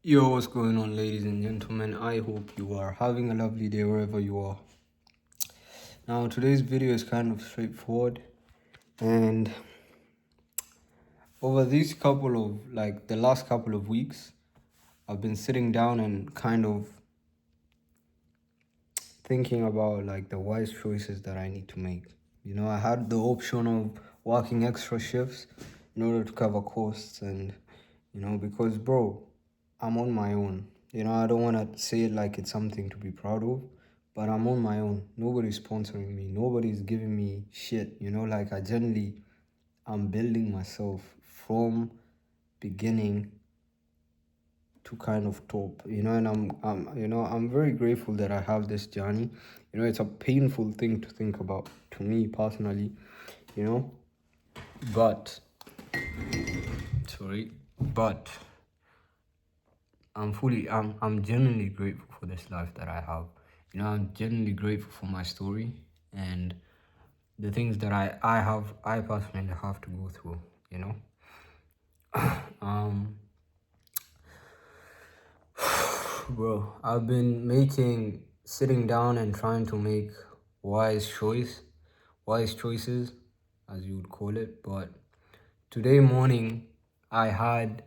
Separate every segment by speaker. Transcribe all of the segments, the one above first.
Speaker 1: Yo, what's going on, ladies and gentlemen? I hope you are having a lovely day wherever you are. Now, today's video is kind of straightforward, and over these couple of the last couple of weeks, I've been sitting down and kind of thinking about the wise choices that I need to make. I had the option of working extra shifts in order to cover costs, and because bro, I'm on my own. I don't want to say it like it's something to be proud of, but I'm on my own. Nobody's sponsoring me. Nobody's giving me shit. I generally, I'm building myself from beginning to kind of top. And I'm very grateful that I have this journey. It's a painful thing to think about to me personally. You know, but sorry, but I'm genuinely grateful for this life that I have. I'm genuinely grateful for my story and the things that I personally have to go through, you know. Um Bro, I've been sitting down and trying to make wise choices, as you would call it, but today morning I had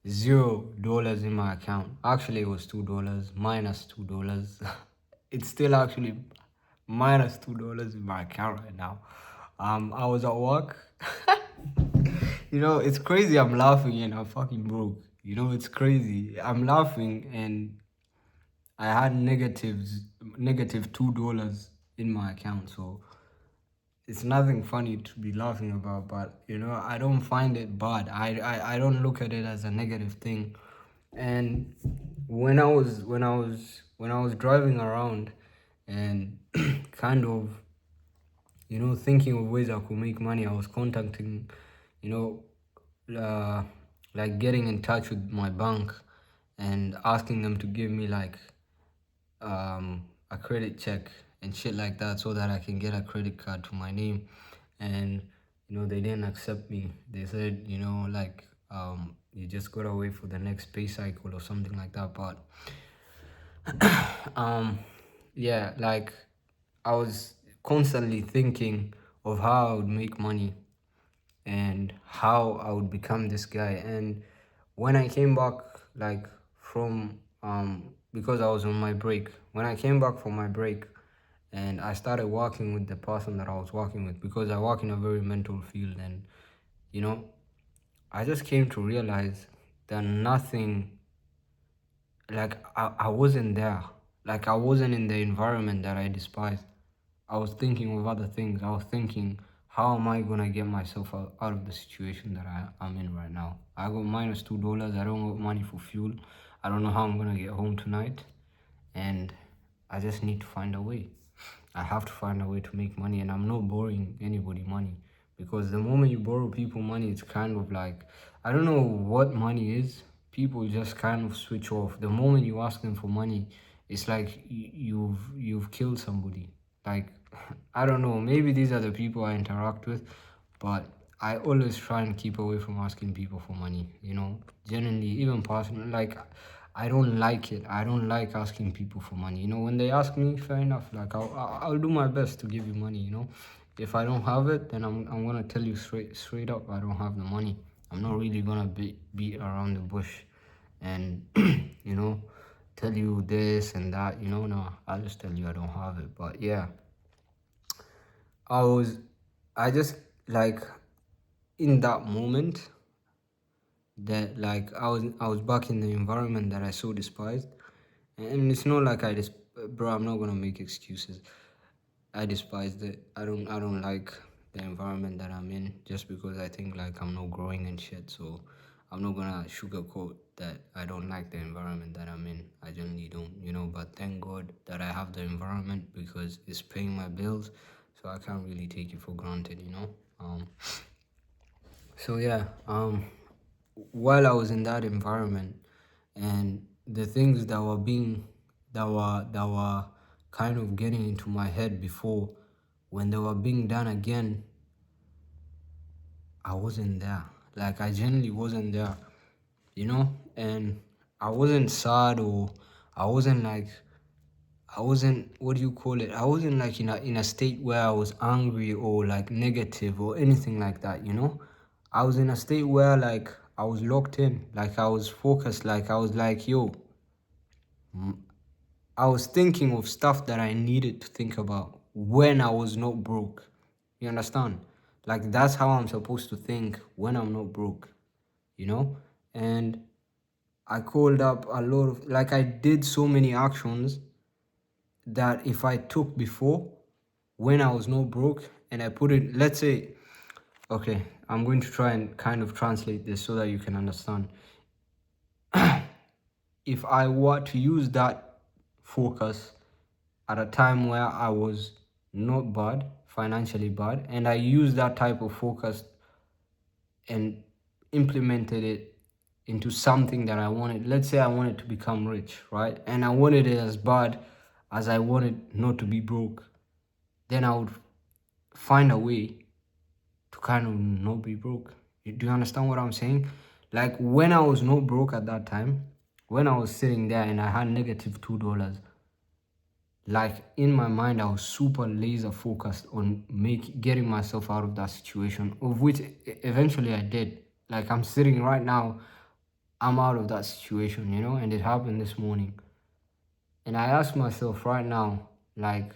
Speaker 1: $0 in my account. Actually, it was $2, minus $2. It's still actually minus $2 in my account right now. I was at work. It's crazy. I'm laughing and I'm fucking broke. It's crazy. I'm laughing and I had negative $2 in my account. So it's nothing funny to be laughing about, but I don't find it bad. I don't look at it as a negative thing. And when I was driving around and kind of thinking of ways I could make money, I was contacting, you know, like getting in touch with my bank and asking them to give me a credit check and shit like that so that I can get a credit card to my name. And they didn't accept me. They said, you just gotta wait for the next pay cycle or something like that. But yeah, I was constantly thinking of how I would make money and how I would become this guy. And when I came back, from because I was on my break, when I came back from my break, and I started working with the person that I was working with, because I work in a very mental field, and you know, I just came to realize that nothing, I wasn't there, I wasn't in the environment that I despised. I was thinking of other things. I was thinking, how am I gonna get myself out of the situation that I'm in right now? I got minus $2. I don't got money for fuel. I don't know how I'm gonna get home tonight, and I just need to find a way. I have to find a way to make money, and I'm not borrowing anybody money, because the moment you borrow people money, it's kind of like, I don't know what money is. People just kind of switch off. The moment you ask them for money, it's like you've killed somebody. Like, I don't know. Maybe these are the people I interact with, but I always try and keep away from asking people for money. Generally, even personally, I don't like it. I don't like asking people for money. When they ask me, fair enough. I'll do my best to give you money. If I don't have it, then I'm gonna tell you straight up I don't have the money. I'm not really gonna beat around the bush, and tell you this and that. No, I'll just tell you I don't have it. But yeah, I was, I just in that moment that I was back in the environment that I so despised. And it's not like bro, I'm not gonna make excuses. I despised it. I don't like the environment that I'm in, just because I think I'm not growing and shit. So I'm not gonna sugarcoat that I don't like the environment that I'm in. I generally don't. But thank God that I have the environment, because it's paying my bills. So I can't really take it for granted. So yeah, while I was in that environment, and the things that were kind of getting into my head before, when they were being done again, I wasn't there. I genuinely wasn't there, and I wasn't sad, or I wasn't like, I wasn't, what do you call it? I wasn't like in a state where I was angry or like negative or anything like that, you know? I was in a state where like I was locked in, like I was focused, like I was like, yo, I was thinking of stuff that I needed to think about when I was not broke. You understand? Like that's how I'm supposed to think when I'm not broke, you know? And I called up a lot of, like I did so many actions that if I took before when I was not broke and I put it, let's say, okay, I'm going to try and kind of translate this so that you can understand. If I were to use that focus at a time where I was not bad, financially bad, and I used that type of focus and implemented it into something that I wanted. Let's say I wanted to become rich, right? And I wanted it as bad as I wanted not to be broke. Then I would find a way to kind of not be broke. Do you understand what I'm saying? Like when I was not broke at that time, when I was sitting there and I had negative $2, like in my mind I was super laser focused on getting myself out of that situation, of which eventually I did. Like I'm sitting right now, I'm out of that situation, you know, and it happened this morning. And I ask myself right now, like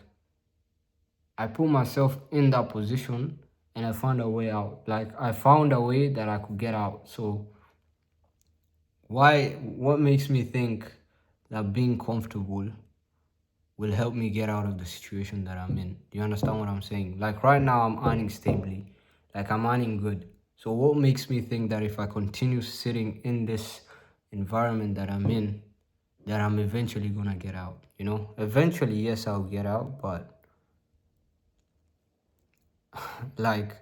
Speaker 1: I put myself in that position and I found a way out. Like I found a way that I could get out. So what makes me think that being comfortable will help me get out of the situation that I'm in? Do you understand what I'm saying? Like right now I'm earning stably. Like I'm earning good. So what makes me think that if I continue sitting in this environment that I'm in, that I'm eventually gonna get out, you know? Eventually, yes, I'll get out, but like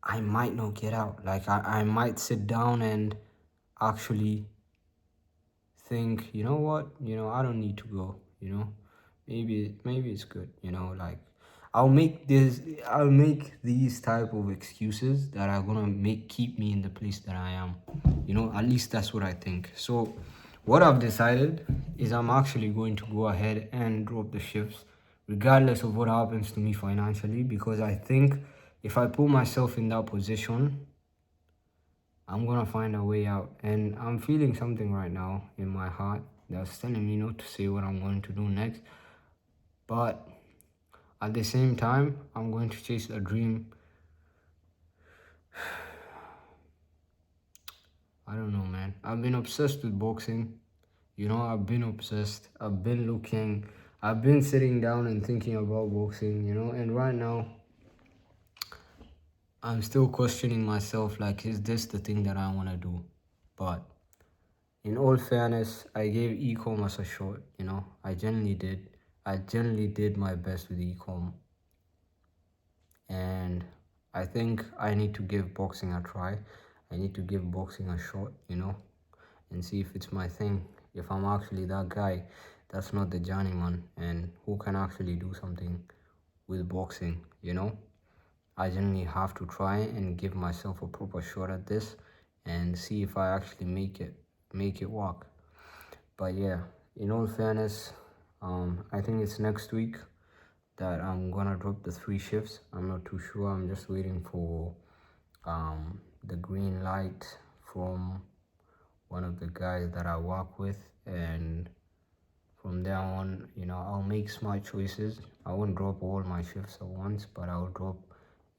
Speaker 1: I might not get out. Like I might sit down and actually think, you know what, I don't need to go, maybe it's good, like I'll make these type of excuses that are gonna keep me in the place that I am. At least that's what I think. So what I've decided is I'm actually going to go ahead and drop the shifts regardless of what happens to me financially, because I think if I put myself in that position, I'm gonna find a way out. And I'm feeling something right now in my heart that's telling me not to say what I'm going to do next. But at the same time, I'm going to chase a dream. I don't know, man. I've been obsessed with boxing. I've been obsessed. I've been looking. I've been sitting down and thinking about boxing, and right now, I'm still questioning myself, like, is this the thing that I want to do? But in all fairness, I gave e-commerce a shot, I generally did. I generally did my best with e-com. And I think I need to give boxing a try. I need to give boxing a shot, and see if it's my thing. If I'm actually that guy that's not the journeyman and who can actually do something with boxing, I generally have to try and give myself a proper shot at this and see if I actually make it work. But yeah, in all fairness, I think it's next week that I'm gonna drop the 3 shifts. I'm not too sure. I'm just waiting for the green light from one of the guys that I work with, and from there on, I'll make smart choices. I won't drop all my shifts at once, but I'll drop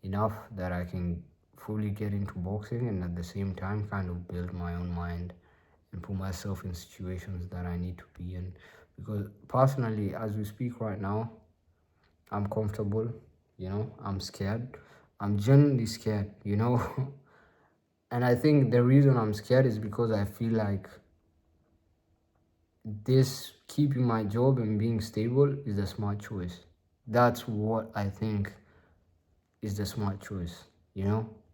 Speaker 1: enough that I can fully get into boxing and at the same time kind of build my own mind and put myself in situations that I need to be in. Because personally, as we speak right now, I'm comfortable, I'm scared. I'm genuinely scared, And I think the reason I'm scared is because I feel like this keeping my job and being stable is the smart choice. That's what I think is the smart choice,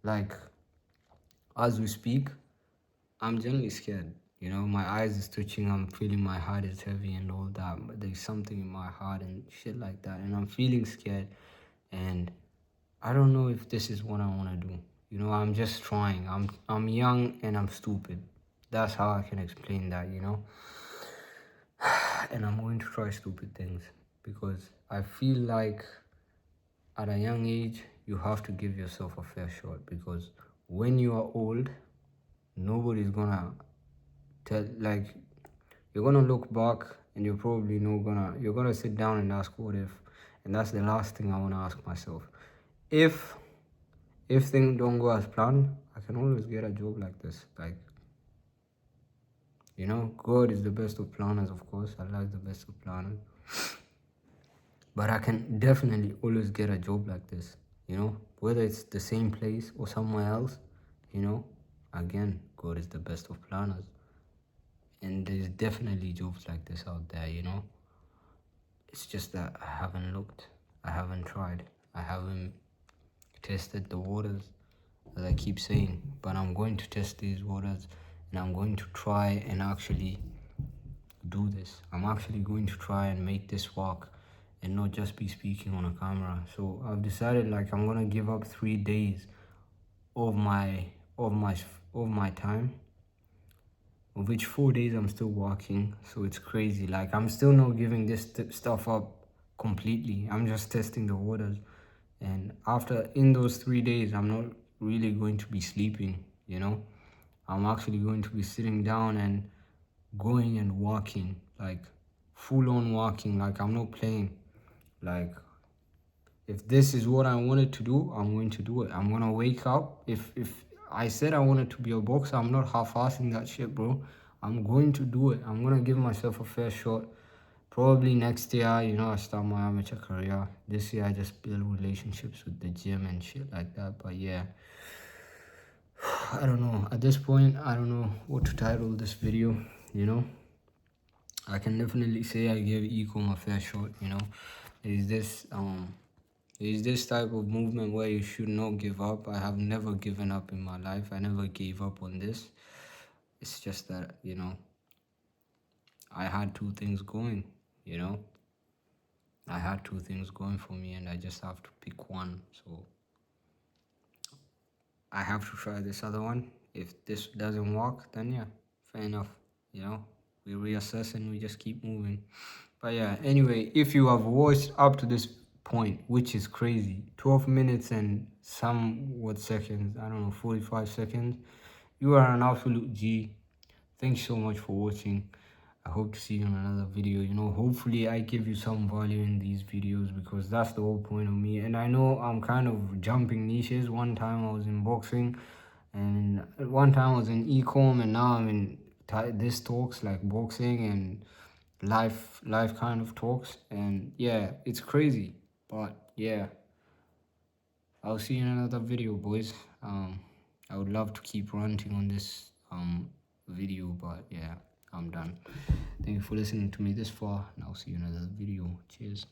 Speaker 1: Like, as we speak, I'm genuinely scared. My eyes is twitching. I'm feeling my heart is heavy and all that. But there's something in my heart and shit like that. And I'm feeling scared. And I don't know if this is what I want to do. I'm just trying. I'm young and I'm stupid. That's how I can explain that, you know. And I'm going to try stupid things because I feel like at a young age you have to give yourself a fair shot, because when you are old, nobody's gonna tell, like, you're gonna look back and you're gonna sit down and ask what if. And that's the last thing I want to ask myself. If things don't go as planned, I can always get a job like this. Like, you know, God is the best of planners, of course. Allah is the best of planners. But I can definitely always get a job like this, you know, whether it's the same place or somewhere else, you know. Again, God is the best of planners. And there's definitely jobs like this out there, you know. It's just that I haven't looked, I haven't tried, I haven't tested the waters, as I keep saying. But I'm going to test these waters, and I'm going to try and actually do this. I'm actually going to try and make this work and not just be speaking on a camera. So I've decided, like, I'm gonna give up 3 days of my of my of my time, of which 4 days I'm still working. So it's crazy. Like, I'm still not giving this stuff up completely. I'm just testing the waters. And after, in those 3 days, I'm not really going to be sleeping, you know. I'm actually going to be sitting down and going and walking, like full on walking. Like, I'm not playing. Like, if this is what I wanted to do, I'm going to do it. I'm gonna wake up. If I said I wanted to be a boxer, I'm not half-assing that shit, bro. I'm going to do it. I'm gonna give myself a fair shot. Probably next year, you know, I start my amateur career. This year I just build relationships with the gym and shit like that. But yeah, I don't know. At this point, I don't know what to title this video, you know. I can definitely say I gave ecom a fair shot, you know. There's this there's this type of movement where you should not give up. I have never given up in my life. I never gave up on this. It's just that, you know, I had two things going, you know. I had two things going for me and I just have to pick one. So I have to try this other one. If this doesn't work, then yeah, fair enough. You know, we reassess and we just keep moving. But yeah, anyway, if you have watched up to this point, which is crazy, 12 minutes and somewhat seconds, I don't know, 45 seconds, you are an absolute G. Thanks so much for watching. I hope to see you in another video. You know, hopefully I give you some value in these videos, because that's the whole point of me. And I know I'm kind of jumping niches. One time I was in boxing, and one time I was in ecom, and now I'm in this talks like boxing and life kind of talks. And yeah, it's crazy. But yeah, I'll see you in another video, boys. I would love to keep ranting on this video, but yeah, I'm done. Thank you for listening to me this far, and I'll see you in another video. Cheers.